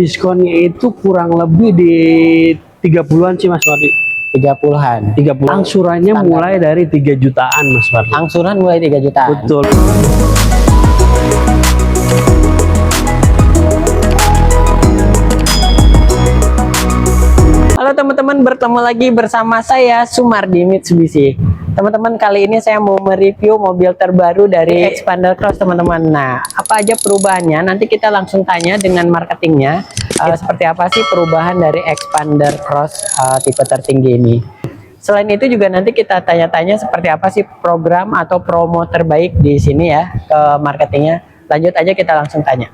Diskonnya itu kurang lebih di 30-an sih Mas Fardi. 30-an. 30. Angsurannya Standar. mulai dari 3 jutaan Mas Fardi. Angsuran mulai 3 jutaan. Betul. Halo teman-teman, bertemu lagi bersama saya Sumardi Mitsubishi. Teman-teman, kali ini saya mau mereview mobil terbaru dari Xpander Cross teman-teman. Nah, apa aja perubahannya? Nanti kita langsung tanya dengan marketingnya. Seperti apa sih perubahan dari Xpander Cross tipe tertinggi ini? Selain itu juga nanti kita tanya-tanya seperti apa sih program atau promo terbaik di sini ya ke marketingnya. Lanjut aja, kita langsung tanya.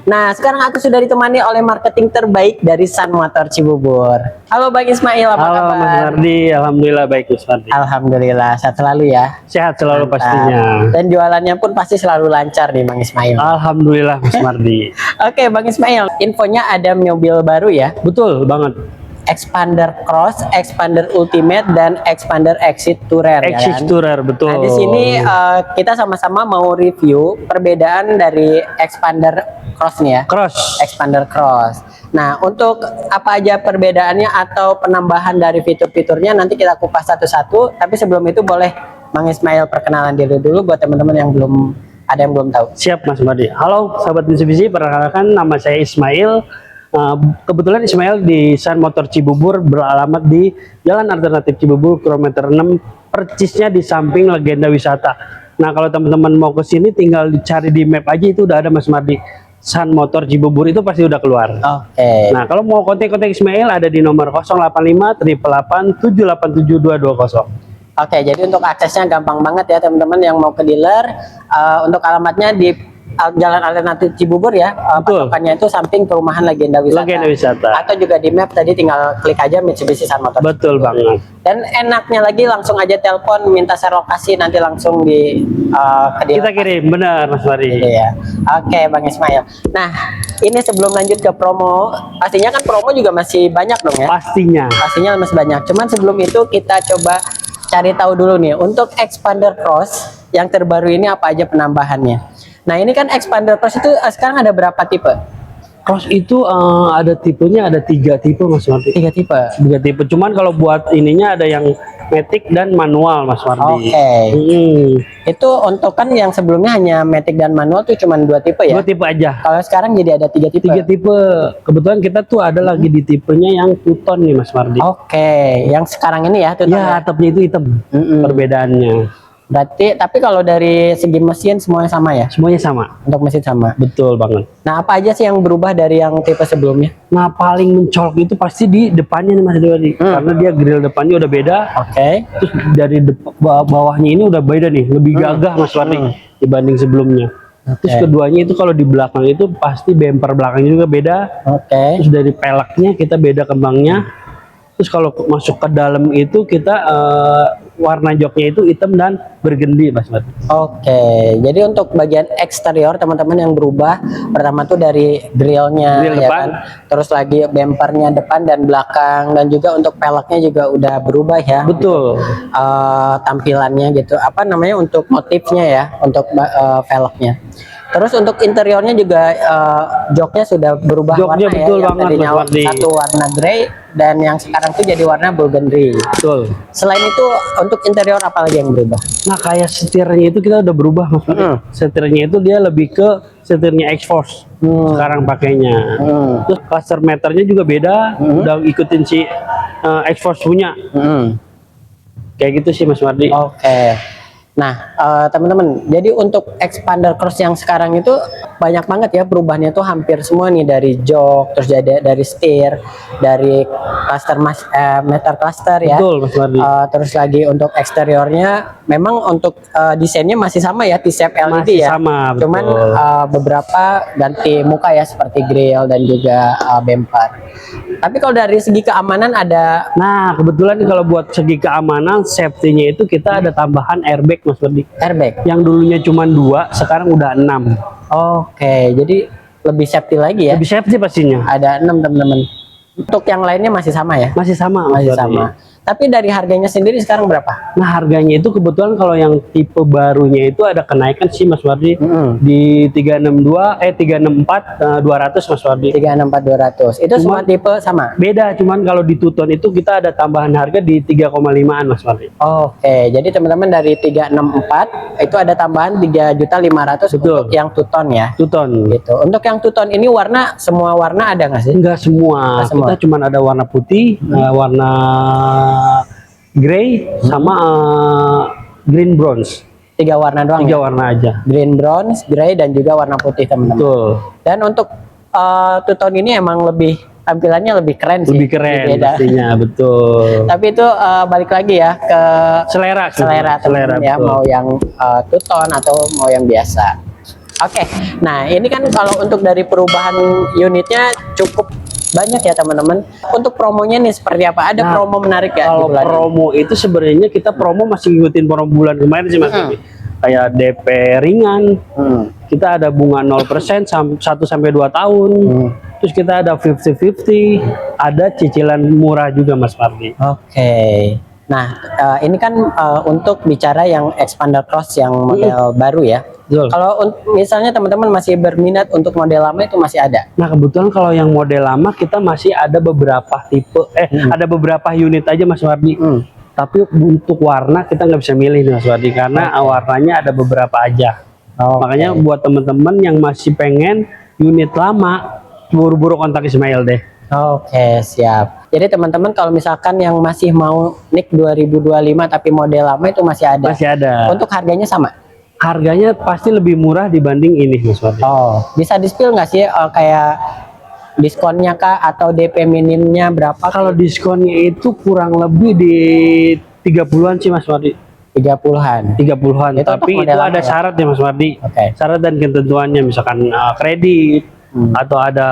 Nah, sekarang aku sudah ditemani oleh marketing terbaik dari Sun Motor Cibubur. Halo Bang Ismail, apa Halo kabar? Mas Fardi, alhamdulillah baik Mas Fardi. Alhamdulillah, sehat selalu ya. Sehat selalu Mantap. pastinya. Dan jualannya pun pasti selalu lancar nih Bang Ismail. Alhamdulillah Mas Fardi. Oke Bang Ismail, infonya ada mobil baru ya. Betul banget. Xpander Cross, Xpander Ultimate, dan Xpander Exit Tourer. Exit Tourer, betul. Nah, di sini kita sama-sama mau review perbedaan dari Xpander Cross nih ya. Cross. Xpander Cross. Nah, untuk apa aja perbedaannya atau penambahan dari fitur-fiturnya nanti kita kupas satu-satu. Tapi sebelum itu boleh Bang Ismail perkenalan diri dulu buat teman-teman yang belum tahu. Siap Mas Fardi. Halo sahabat Mitsubishi, perkenalkan nama saya Ismail. Kebetulan Ismail di Sun Motor Cibubur, beralamat di Jalan Alternatif Cibubur kilometer 6, persisnya di samping Legenda Wisata. Nah, kalau teman-teman mau ke sini tinggal dicari di map aja, itu udah ada Mas Mardi. Sun Motor Cibubur itu pasti udah keluar. Oke. Nah, kalau mau kontak-kontak Ismail ada di nomor 085 888 787 220. Oke, jadi untuk aksesnya gampang banget ya teman-teman yang mau ke dealer. Untuk alamatnya di Jalan Alternatif Cibubur ya. Betul. Patokannya itu samping perumahan Legenda Wisata. Legenda Wisata. Atau juga di map tadi tinggal klik aja Mitsubishi Sun Motor. Betul banget. Dan enaknya lagi langsung aja telepon minta share lokasi, nanti langsung di ke dealer. Kita kirim, benar Mas Fardi. Gitu ya. Oke Bang Ismail. Nah, ini sebelum lanjut ke promo, pastinya kan promo juga masih banyak dong ya. Pastinya. Pastinya masih banyak. Cuman sebelum itu kita coba cari tahu dulu nih untuk Xpander Cross yang terbaru ini apa aja penambahannya. Nah, ini kan Xpander Cross itu sekarang ada berapa tipe? Cross itu ada tipenya, ada 3 tipe Mas Fardi. 3 tipe. 3 tipe. Cuman kalau buat ininya ada yang matic dan manual Mas Fardi. Oke. Itu untuk kan yang sebelumnya hanya matic dan manual tuh cuman 2 tipe ya? 2 tipe aja. Kalau sekarang jadi ada 3 tipe. 3 tipe. Kebetulan kita tuh ada lagi di tipenya yang two-tone nih Mas Fardi. Oke, yang sekarang ini ya tuh. Ya, atapnya itu hitam. Perbedaannya. Berarti tapi kalau dari segi mesin semuanya sama ya? Semuanya sama. Untuk mesin sama. Betul banget. Nah, apa aja sih yang berubah dari yang tipe sebelumnya? Nah, paling mencolok itu pasti di depannya nih Mas Fardi. Karena dia grill depannya udah beda. Oke. Terus dari bawahnya ini udah beda nih, lebih gagah Mas Fardi dibanding sebelumnya. Terus keduanya itu kalau di belakang itu pasti bumper belakangnya juga beda. Oke. Terus dari peleknya kita beda kembangnya. Terus kalau masuk ke dalam itu kita warna joknya itu hitam dan bergendi Mas Fardi. Oke, jadi untuk bagian eksterior teman-teman yang berubah, pertama tuh dari grillnya, Grill ya depan. kan? Terus lagi bempernya depan dan belakang, dan juga untuk peleknya juga udah berubah ya. Betul. Tampilannya gitu, apa namanya untuk motifnya ya, untuk velgnya. Terus untuk interiornya juga joknya sudah berubah Joknya warna betul ya, yang banget, tadinya Mas Fardi. satu warna grey dan yang sekarang tuh jadi warna burgundy. Betul. Selain itu untuk interior apa lagi yang berubah? Nah, kayak setirnya itu kita udah berubah Mas Fardi. Setirnya itu dia lebih ke setirnya X-Force sekarang pakainya. Terus cluster meternya juga beda, udah ikutin si X-Force punya. Kayak gitu sih Mas Fardi. Oke. Nah, teman-teman, jadi untuk Xpander Cross yang sekarang itu banyak banget ya perubahannya tuh, hampir semua nih, dari jok, terus jadi dari setir, dari cluster meter cluster ya. Betul Mas Fardi. Terus lagi untuk eksteriornya memang untuk desainnya masih sama ya, T-shape LED Masih ya. sama, betul. Cuman beberapa ganti muka ya, seperti grill dan juga bumper. Tapi kalau dari segi keamanan ada. Nah, kebetulan kalau buat segi keamanan, safety-nya itu kita ada tambahan airbag Mas Fardi. Airbag. Yang dulunya cuma 2, sekarang udah 6. Oke, jadi lebih safety lagi ya. Lebih safety pastinya. Ada 6 teman-teman. Untuk yang lainnya masih sama ya? Masih sama. Masih Mas Wardi. sama. Tapi dari harganya sendiri sekarang berapa? Nah, harganya itu kebetulan kalau yang tipe barunya itu ada kenaikan sih Mas Wardi. Di 364 200 Mas Wardi. 364 200. Itu semua tipe sama. Beda, cuman kalau di Tuton itu kita ada tambahan harga di 3,5-an Mas Wardi. Oke, jadi teman-teman dari 364 itu ada tambahan 3.500.000 untuk yang Tuton ya. Tuton. Gitu. Untuk yang Tuton ini warna, semua warna ada nggak sih? Enggak semua. Enggak semua. Kita cuman ada warna putih, warna grey sama green bronze. 3 warna doang. 3 ya? warna aja. Green, bronze, grey, dan juga warna putih teman-teman. Betul. Dan untuk Tuton ini emang lebih tampilannya lebih keren sih. Lebih keren beda. pastinya, betul. Tapi itu balik lagi ya ke Selera teman-teman ya, betul. mau yang Tuton atau mau yang biasa. Oke, nah ini kan kalau untuk dari perubahan unitnya cukup banyak ya teman-teman. Untuk promonya nih seperti apa? Ada Nah, promo menarik ya? Kalau di bulan ini? promo itu sebenarnya kita promo masih ngikutin promo bulan kemarin sih Mas. Kayak DP ringan, kita ada bunga 0% 1 sampai 2 tahun. Terus kita ada 50-50, ada cicilan murah juga Mas Fardi. Oke. Nah, ini kan untuk bicara yang expander cross yang model baru ya. Betul. Kalau misalnya teman-teman masih berminat untuk model lama itu masih ada. Nah, kebetulan kalau yang model lama kita masih ada beberapa tipe, ada beberapa unit aja Mas Wardi. Tapi untuk warna kita nggak bisa milih nih Mas Wardi karena warnanya ada beberapa aja. Makanya buat teman-teman yang masih pengen unit lama, buru-buru kontak Ismail deh. Oke, siap. Jadi teman-teman kalau misalkan yang masih mau NIK 2025 tapi model lama itu masih ada. Masih ada. Untuk harganya sama. Harganya pasti lebih murah dibanding ini Mas Wardi. Oh, bisa di-spill nggak sih kayak diskonnya kah atau DP minimnya berapa? Kalau diskonnya itu kurang lebih di 30-an sih Mas Wardi. 30-an. 30-an. Itu Tapi untuk itu model ada apa ya? syarat ya Mas Wardi. Oke. Syarat dan ketentuannya misalkan kredit atau ada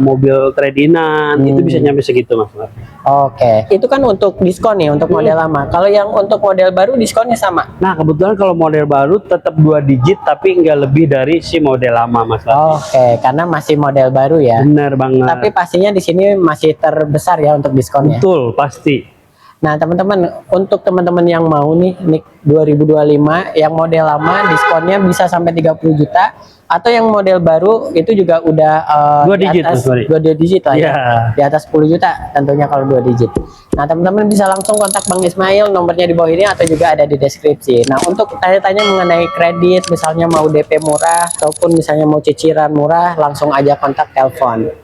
mobil trade-inan itu bisa nyampe segitu Mas Wardi. Oke. Itu kan untuk diskon nih untuk model lama. Kalau yang untuk model baru diskonnya sama. Nah, kebetulan kalau model baru tetap 2 digit tapi nggak lebih dari si model lama Mas Wardi. Oke, karena masih model baru ya. Benar banget. Tapi pastinya di sini masih terbesar ya untuk diskonnya. Betul, pasti. Nah, teman-teman, untuk teman-teman yang mau nih NIK 2025 yang model lama diskonnya bisa sampai 30 juta atau yang model baru itu juga udah 2 di digit, atas Mas Fari. 2 digit lah ya. Iya. Di atas 10 juta tentunya kalau 2 digit. Nah, teman-teman bisa langsung kontak Bang Ismail, nomornya di bawah ini atau juga ada di deskripsi. Nah, untuk tanya-tanya mengenai kredit, misalnya mau DP murah ataupun misalnya mau cicilan murah, langsung aja kontak telepon.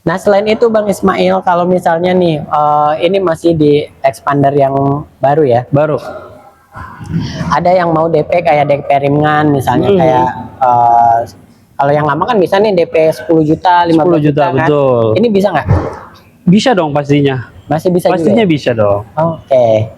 Nah, selain itu Bang Ismail, kalau misalnya nih ini masih di expander yang baru ya. Baru. Ada yang mau DP kayak DP ringan misalnya kayak kalau yang lama kan bisa nih DP 10 juta, 15 10 juta, kan. betul. Ini bisa nggak? Bisa dong pastinya. Masih bisa Pastinya juga. bisa dong. Oke.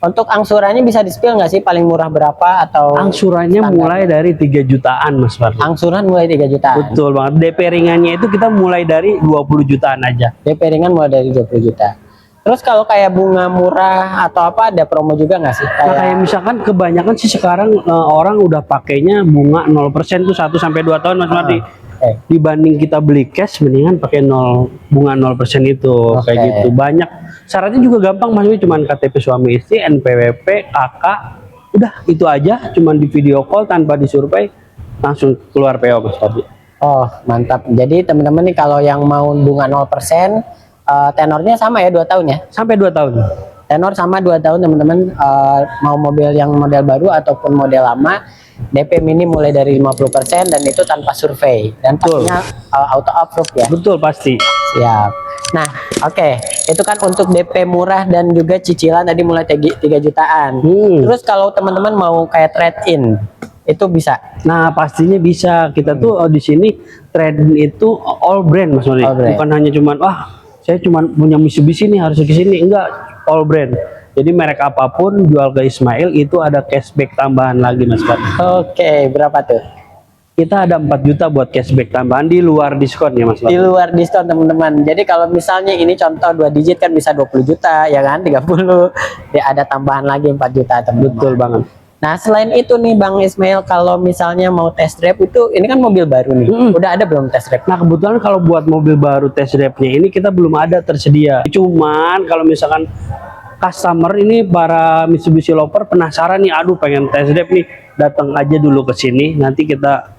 Untuk angsurannya bisa di-spill nggak sih paling murah berapa atau Angsurannya standar? mulai dari 3 jutaan Mas Fardi. Angsuran mulai 3 jutaan. Betul banget. DP ringannya itu kita mulai dari 20 jutaan aja. DP ringan mulai dari 20 juta. Terus kalau kayak bunga murah atau apa ada promo juga nggak sih? Nah, kayak misalkan kebanyakan sih sekarang orang udah pakainya bunga 0% tuh 1 sampai 2 tahun Mas Fardi. Oke. Dibanding kita beli cash mendingan pakai bunga 0% itu kayak Oke. gitu. Banyak syaratnya juga gampang Mas, cuman KTP suami istri, NPWP, KK. Udah itu aja, cuman di video call tanpa disurvei langsung keluar PO Mas Fardi. Oh, mantap. Jadi teman-teman nih kalau yang mau bunga 0%, tenornya sama ya 2 tahun ya? Sampai 2 tahun. Tenor sama 2 tahun teman-teman, mau mobil yang model baru ataupun model lama, DP minim mulai dari 50% dan itu tanpa survei dan Betul. pastinya auto approve ya. Betul pasti. Siap. Nah, oke. Itu kan untuk DP murah dan juga cicilan tadi mulai 3 jutaan. Terus kalau teman-teman mau kayak trade-in, itu bisa. Nah, pastinya bisa. Kita tuh di sini trade itu all brand Mas Mari. All brand. Bukan hanya cuman saya cuman punya Mitsubishi nih harus ke sini. Enggak, all brand. Jadi merek apapun jual ke Ismail itu ada cashback tambahan lagi Mas Fardi. Oke, berapa tuh? Kita ada 4 juta buat cashback tambahan di luar diskon ya Mas Di Fardi. luar diskon teman-teman. Jadi kalau misalnya ini contoh 2 digit kan bisa 20 juta ya kan, 30. Ya ada tambahan lagi 4 juta teman-teman. Betul banget. Nah, selain itu nih Bang Ismail, kalau misalnya mau test drive itu, ini kan mobil baru nih. Udah ada belum test drive? Nah, kebetulan kalau buat mobil baru test drive-nya ini kita belum ada tersedia. Cuman kalau misalkan customer ini para Mitsubishi lover penasaran nih, aduh pengen test drive nih, datang aja dulu ke sini. Nanti kita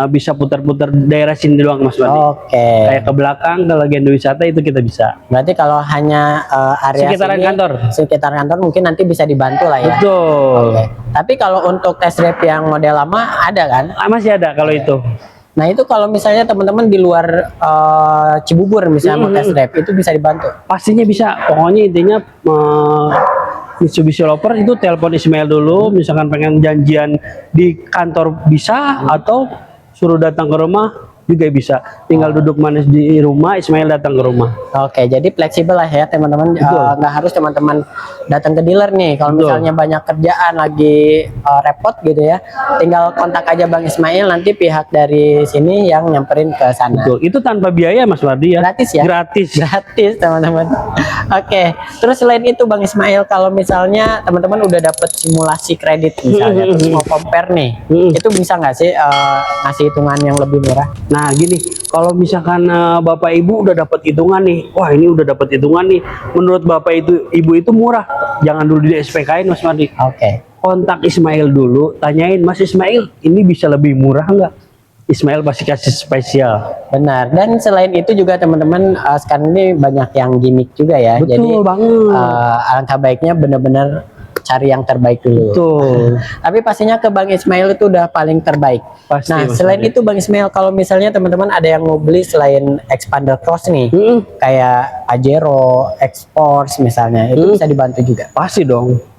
bisa putar-putar daerah sini doang Mas Wadi. Oke. Kayak ke belakang, ke Legenda Wisata itu kita bisa. Berarti kalau hanya area Sekitaran sini, kantor. sekitar kantor mungkin nanti bisa dibantu lah ya. Betul. Oke. Tapi kalau untuk test drive yang model lama ada kan? Masih ada kalau itu. Nah itu kalau misalnya teman-teman di luar Cibubur misalnya mau test drive itu bisa dibantu. Pastinya bisa. Pokoknya intinya Mitsubishi lover itu telepon Ismail dulu. Misalkan pengen janjian di kantor bisa, atau suruh datang ke rumah juga bisa. Tinggal duduk manis di rumah, Ismail datang ke rumah. Oke, jadi fleksibel lah ya teman-teman. Nggak harus teman-teman datang ke dealer nih. Kalau misalnya banyak kerjaan lagi repot gitu ya, tinggal kontak aja Bang Ismail, nanti pihak dari sini yang nyamperin ke sana. Betul. Itu tanpa biaya Mas Wardi ya. Gratis ya? Gratis. Gratis teman-teman. Oke, terus selain itu Bang Ismail, kalau misalnya teman-teman udah dapet simulasi kredit misalnya, terus mau compare nih, itu bisa nggak sih ngasih hitungan yang lebih murah? Nah gini, kalau misalkan Bapak Ibu udah dapat hitungan nih, wah ini udah dapat hitungan nih, menurut Bapak Ibu itu murah, jangan dulu di SPK-in Mas Mardi. Oke. Kontak Ismail dulu, tanyain Mas Ismail, ini bisa lebih murah nggak? Ismail pasti kasih spesial. Benar. Dan selain itu juga teman-teman sekarang ini banyak yang gimmick juga ya. Betul jadi banget. Alangkah baiknya benar-benar cari yang terbaik dulu. Betul. Tapi pastinya ke Bang Ismail itu udah paling terbaik. Pasti, nah, Mas selain Mardi. itu Bang Ismail, kalau misalnya teman-teman ada yang mau beli selain Expander Cross nih, kayak Pajero, X-Force misalnya, itu bisa dibantu juga. Pasti dong.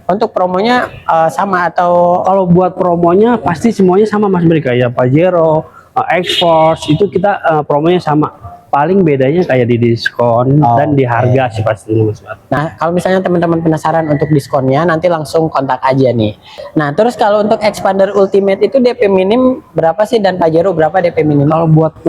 Untuk promonya sama atau Kalau buat promonya pasti semuanya sama Mas Bri, kayak Pajero, X-Force itu kita promonya sama. Paling bedanya kayak di diskon dan di harga sih pastinya Mas Bri. Nah, kalau misalnya teman-teman penasaran untuk diskonnya, nanti langsung kontak aja nih. Nah, terus kalau untuk Expander Ultimate itu DP minim berapa sih, dan Pajero berapa DP minim? Kalau buat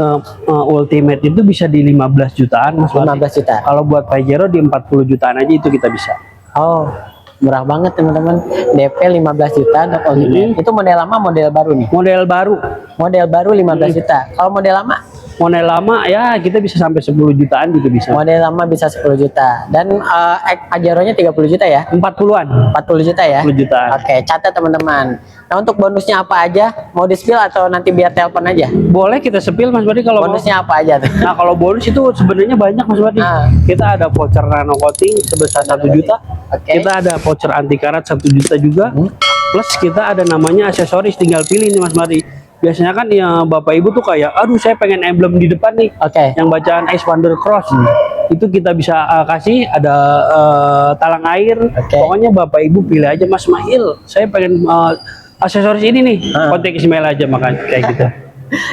Ultimate itu bisa di 15 jutaan Mas Bri. 15 juta. Kalau buat Pajero di 40 jutaan aja itu kita bisa. Oh, murah banget teman-teman. DP 15 juta untuk Ultimate. Itu model lama, model baru nih. Model baru. Model baru 15 juta. Kalau model lama? Model lama ya kita bisa sampai 10 jutaan juga bisa. Model lama bisa 10 juta. Dan Pajero-nya 30 juta ya? 40-an. 40 juta ya? 40 jutaan. Oke, catat teman-teman. Nah, untuk bonusnya apa aja? Mau di-spill atau nanti biar telepon aja? Boleh kita sepil Mas Badi kalau mau. Bonusnya apa aja tuh? Nah, kalau bonus itu sebenarnya banyak Mas Badi. Kita ada voucher nano coating sebesar 1 juta. Kita ada voucher anti karat 1 juta juga. Plus kita ada namanya aksesoris, tinggal pilih nih Mas Badi. Biasanya kan ya Bapak Ibu tuh kayak, aduh saya pengen emblem di depan nih. Yang bacaan Expander Cross. Itu kita bisa kasih, ada talang air. Pokoknya Bapak Ibu pilih aja Mas Mahil. Saya pengen aksesoris ini nih. Kontak Ismail aja makanya kayak gitu.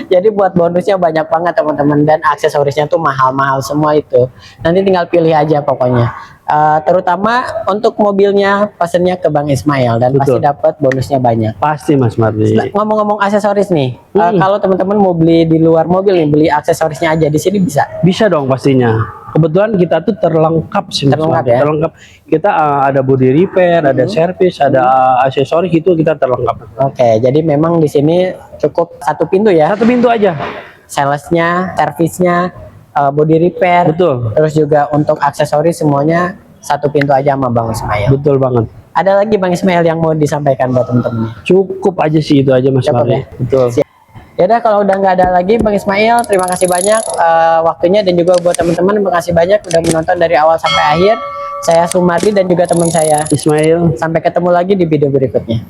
Jadi buat bonusnya banyak banget teman-teman, dan aksesorisnya tuh mahal-mahal semua itu. Nanti tinggal pilih aja pokoknya. Terutama untuk mobilnya pesennya ke Bang Ismail, dan pasti dapat bonusnya banyak. Pasti Mas Mardi. Ngomong-ngomong aksesoris nih, kalau teman-teman mau beli di luar mobil nih, beli aksesorisnya aja di sini bisa? Bisa dong pastinya. Kebetulan kita tuh terlengkap sih. Terlengkap ya? Terlengkap. Kita ada body repair, ada service, ada aksesoris, itu kita terlengkap. Oke, jadi memang di sini cukup satu pintu ya? Satu pintu aja. Salesnya, servisnya, body repair, terus juga untuk aksesoris semuanya satu pintu aja sama Bang Ismail. Betul banget. Ada lagi Bang Ismail yang mau disampaikan buat teman-teman? Cukup aja sih itu aja Mas Mardi. Ya? Betul. Ya udah, kalau udah nggak ada lagi Bang Ismail, terima kasih banyak waktunya, dan juga buat teman-teman terima kasih banyak udah menonton dari awal sampai akhir. Saya Sumardi dan juga teman saya Ismail. Sampai ketemu lagi di video berikutnya.